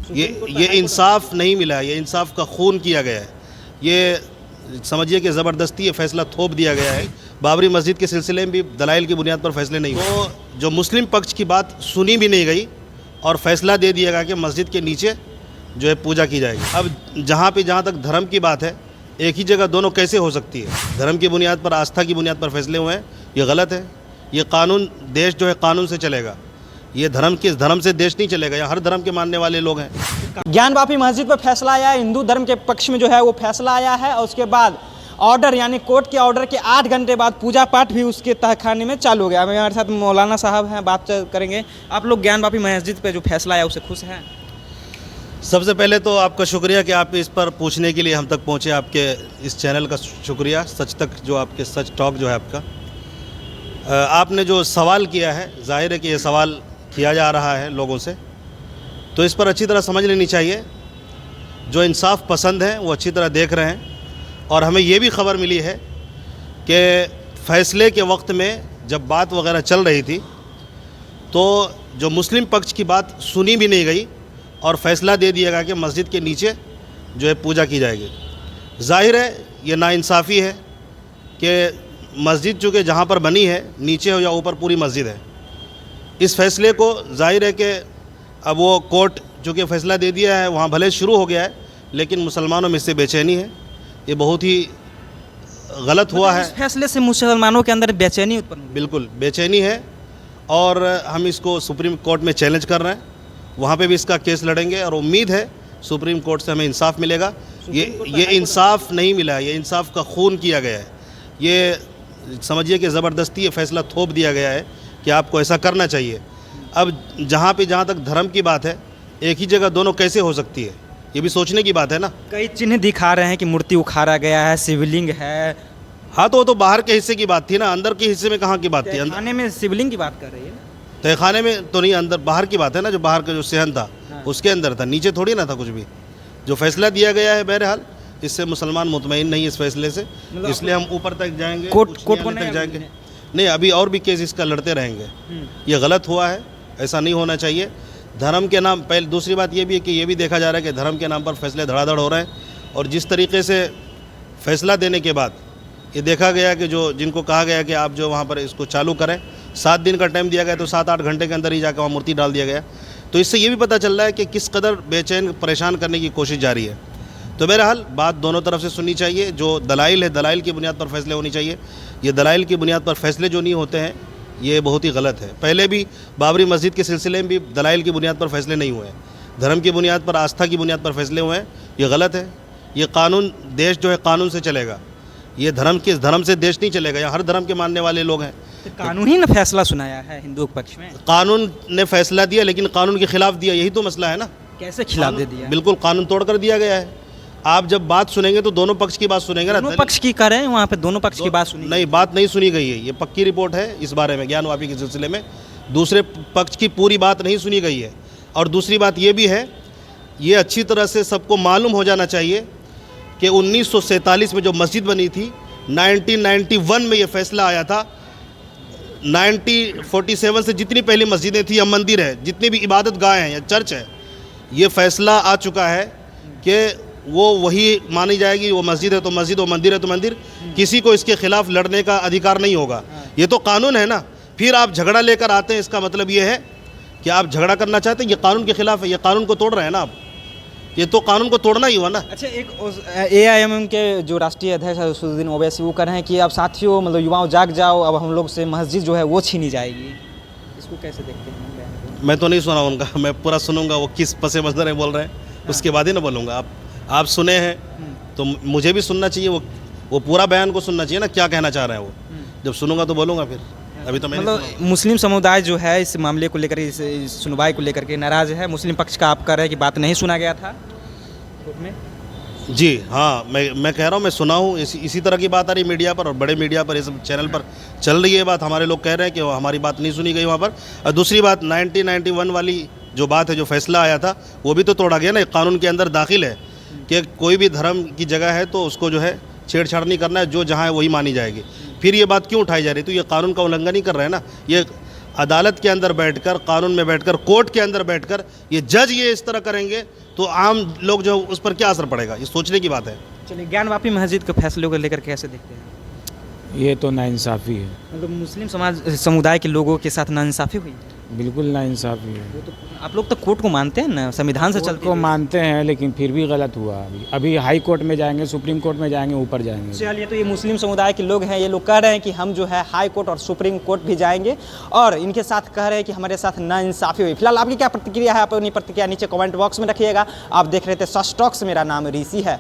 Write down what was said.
ये इंसाफ नहीं मिला, ये इंसाफ का खून किया गया है। ये समझिए कि ज़बरदस्ती ये फ़ैसला थोप दिया गया है। बाबरी मस्जिद के सिलसिले में भी दलाइल की बुनियाद पर फ़ैसले नहीं हुए। तो जो मुस्लिम पक्ष की बात सुनी भी नहीं गई और फ़ैसला दे दिया गया कि मस्जिद के नीचे जो है पूजा की जाएगी। अब जहाँ तक धर्म की बात है, एक ही जगह दोनों कैसे हो सकती है? धर्म की बुनियाद पर, आस्था की बुनियाद पर फ़ैसले हुए हैं, ये गलत है। ये कानून, देश जो है कानून से चलेगा। ये धर्म से देश नहीं चलेगा। यहाँ हर धर्म के मानने वाले लोग हैं। ज्ञानवापी मस्जिद पर फैसला आया है, हिंदू धर्म के पक्ष में जो है वो फैसला आया है और उसके बाद ऑर्डर यानी कोर्ट के ऑर्डर के 8 घंटे बाद पूजा पाठ भी उसके तहखाने में चालू हो गया। हमारे साथ मौलाना साहब हैं, बात करेंगे। आप लोग ज्ञानवापी मस्जिद पे जो फैसला आया उससे खुश हैं? सबसे पहले तो आपका शुक्रिया कि आप इस पर पूछने के लिए हम तक पहुँचे। आपके इस चैनल का शुक्रिया, सच तक जो आपके सच टॉक जो है आपका, आपने जो सवाल किया है, जाहिर है कि ये सवाल किया जा रहा है लोगों से, तो इस पर अच्छी तरह समझ लेनी चाहिए। जो इंसाफ पसंद हैं वो अच्छी तरह देख रहे हैं। और हमें ये भी ख़बर मिली है कि फ़ैसले के वक्त में जब बात वगैरह चल रही थी तो जो मुस्लिम पक्ष की बात सुनी भी नहीं गई और फ़ैसला दे दिया गया कि मस्जिद के नीचे जो है पूजा की जाएगी। जाहिर है ये नाइंसाफ़ी है कि मस्जिद चूँकि जहाँ पर बनी है, नीचे हो या ऊपर, पूरी मस्जिद है। इस फ़ैसले को जाहिर है कि अब वो कोर्ट चूँकि फ़ैसला दे दिया है, वहाँ भले शुरू हो गया है, लेकिन मुसलमानों में इससे बेचैनी है। ये बहुत ही गलत हुआ है। इस फैसले से मुसलमानों के अंदर बेचैनी उत्पन्न हुई? बिल्कुल बेचैनी है और हम इसको सुप्रीम कोर्ट में चैलेंज कर रहे हैं। वहाँ पे भी इसका केस लड़ेंगे और उम्मीद है सुप्रीम कोर्ट से हमें इंसाफ मिलेगा। ये इंसाफ नहीं मिला, ये इंसाफ का खून किया गया है। ये समझिए कि ज़बरदस्ती ये फ़ैसला थोप दिया गया है कि आपको ऐसा करना चाहिए। अब जहाँ तक धर्म की बात है, एक ही जगह दोनों कैसे हो सकती है? ये भी सोचने की बात है ना। कई चिन्ह दिखा रहे हैं कि मूर्ति उखाड़ा गया है, शिवलिंग है। हाँ, तो वो तो बाहर के हिस्से की बात थी ना, अंदर के हिस्से में कहाँ की बात थी? तहखाने में शिवलिंग की बात कर रही है। तहखाने में तो नहीं, अंदर बाहर की बात है ना। जो बाहर का जो सहन था, हाँ, उसके अंदर था, नीचे थोड़ी ना था कुछ भी। जो फैसला दिया गया है, बहरहाल इससे मुसलमान मुतमईन नहीं इस फैसले से, इसलिए हम ऊपर तक जाएंगे, कोर्ट को तक जाएंगे। नहीं, अभी और भी केस इसका लड़ते रहेंगे। ये गलत हुआ है, ऐसा नहीं होना चाहिए। धर्म के नाम, पहले दूसरी बात ये भी है कि ये भी देखा जा रहा है कि धर्म के नाम पर फैसले धड़ाधड़ हो रहे हैं। और जिस तरीके से फैसला देने के बाद ये देखा गया कि जो जिनको कहा गया कि आप जो वहाँ पर इसको चालू करें, 7 दिन का टाइम दिया गया, तो 7-8 घंटे के अंदर ही जाकर वहाँ मूर्ति डाल दिया गया। तो इससे ये भी पता चल रहा है कि किस कदर बेचैन, परेशान करने की कोशिश जारी है। तो बहरहाल बात दोनों तरफ से सुननी चाहिए। जो दलाइल है, दलाइल की बुनियाद पर फैसले होनी चाहिए। ये दलाइल की बुनियाद पर फैसले जो नहीं होते हैं, ये बहुत ही गलत है। पहले भी बाबरी मस्जिद के सिलसिले में भी दलाइल की बुनियाद पर फैसले नहीं हुए हैं। धर्म की बुनियाद पर, आस्था की बुनियाद पर फैसले हुए हैं, ये गलत है। ये कानून, देश जो है कानून से चलेगा। ये धर्म से देश नहीं चलेगा। यहाँ हर धर्म के मानने वाले लोग हैं। तो कानून ही ने फैसला सुनाया है हिंदू पक्ष में। कानून ने फैसला दिया, लेकिन कानून के खिलाफ दिया, यही तो मसला है ना। कैसे खिलाफ दे दिया? बिल्कुल कानून तोड़ कर दिया गया है। आप जब बात सुनेंगे तो दोनों पक्ष की बात सुनेंगे ना। दोनों पक्ष की करें, वहाँ पे दोनों पक्ष की बात सुनी नहीं, बात नहीं सुनी गई है। ये पक्की रिपोर्ट है इस बारे में, ज्ञानवापी के सिलसिले में दूसरे पक्ष की पूरी बात नहीं सुनी गई है। और दूसरी बात ये भी है, ये अच्छी तरह से सबको मालूम हो जाना चाहिए कि 1947 में जो मस्जिद बनी थी, 1991 में ये फैसला आया था। 1947 से जितनी पहली मस्जिदें थी या मंदिर है, जितनी भी इबादत गाह हैं या चर्च है, ये फैसला आ चुका है कि वो वही मानी जाएगी। वो मस्जिद है तो मस्जिद, वो मंदिर है तो मंदिर। किसी को इसके खिलाफ लड़ने का अधिकार नहीं होगा। ये तो कानून है ना। फिर आप झगड़ा लेकर आते हैं, इसका मतलब ये है कि आप झगड़ा करना चाहते हैं। ये कानून के खिलाफ है, ये कानून को तोड़ रहे हैं ना आप। ये तो कानून को तोड़ना ही हुआ ना। अच्छा, एक AIMM के जो राष्ट्रीय अध्यक्ष है असदुद्दीन ओवैसी, वो कह रहे हैं कि अब साथियों, मतलब युवाओं जाग जाओ, अब हम लोग से मस्जिद जो है वो छीनी जाएगी। इसको कैसे देखते हैं? मैं तो नहीं सुना उनका, मैं पूरा सुनूंगा वो किस पसे मंजर में बोल रहे हैं, उसके बाद ही ना बोलूँगा। आप सुने हैं तो मुझे भी सुनना चाहिए, वो पूरा बयान को सुनना चाहिए ना, क्या कहना चाह रहे हैं वो। जब सुनूंगा तो बोलूँगा फिर। अभी तो मतलब मुस्लिम समुदाय जो है इस मामले को लेकर, इस सुनवाई को लेकर के नाराज़ है। मुस्लिम पक्ष का आप कह रहे हैं कि बात नहीं सुना गया था कोर्ट में? जी हाँ, मैं कह रहा हूँ, मैं सुना हूँ। इसी तरह की बात आ रही है मीडिया पर, और बड़े मीडिया पर, इस चैनल पर चल रही है बात। हमारे लोग कह रहे हैं कि हमारी बात नहीं सुनी गई वहाँ पर। और दूसरी बात, 1991 वाली जो बात है, जो फैसला आया था, वो भी तो तोड़ा गया ना। कानून के अंदर दाखिल है कि कोई भी धर्म की जगह है तो उसको जो है छेड़छाड़ नहीं करना है, जो जहाँ है वही मानी जाएगी। फिर ये बात क्यों उठाई जा रही? तो ये कानून का उल्लंघन ही कर रहे हैं ना। ये अदालत के अंदर बैठकर, कानून में बैठकर, कोर्ट के अंदर बैठकर ये जज ये इस तरह करेंगे तो आम लोग जो उस पर क्या असर पड़ेगा, ये सोचने की बात है। चलिए, ज्ञानवापी मस्जिद के फैसलों को लेकर कैसे देखते हैं? ये तो नाइंसाफ़ी है, मतलब मुस्लिम समुदाय के लोगों के साथ नाइंसाफ़ी हुई। बिल्कुल नाइंसाफ़ी है। वो तो आप लोग तो कोर्ट को मानते हैं ना, संविधान से कोर्ट चलते को हुए। मानते हैं लेकिन फिर भी गलत हुआ। अभी हाई कोर्ट में जाएंगे, सुप्रीम कोर्ट में जाएंगे, ऊपर जाएंगे। चलिए, तो ये मुस्लिम समुदाय के लोग हैं, ये लोग कह रहे हैं कि हम जो है हाई कोर्ट और सुप्रीम कोर्ट भी जाएंगे और इनके साथ कह रहे हैं कि हमारे साथ नाइंसाफ़ी हुई। फिलहाल आपकी क्या प्रतिक्रिया है? आप अपनी प्रतिक्रिया नीचे कमेंट बॉक्स में रखिएगा। आप देख रहे थे सच टॉक्स, मेरा नाम ऋषि है।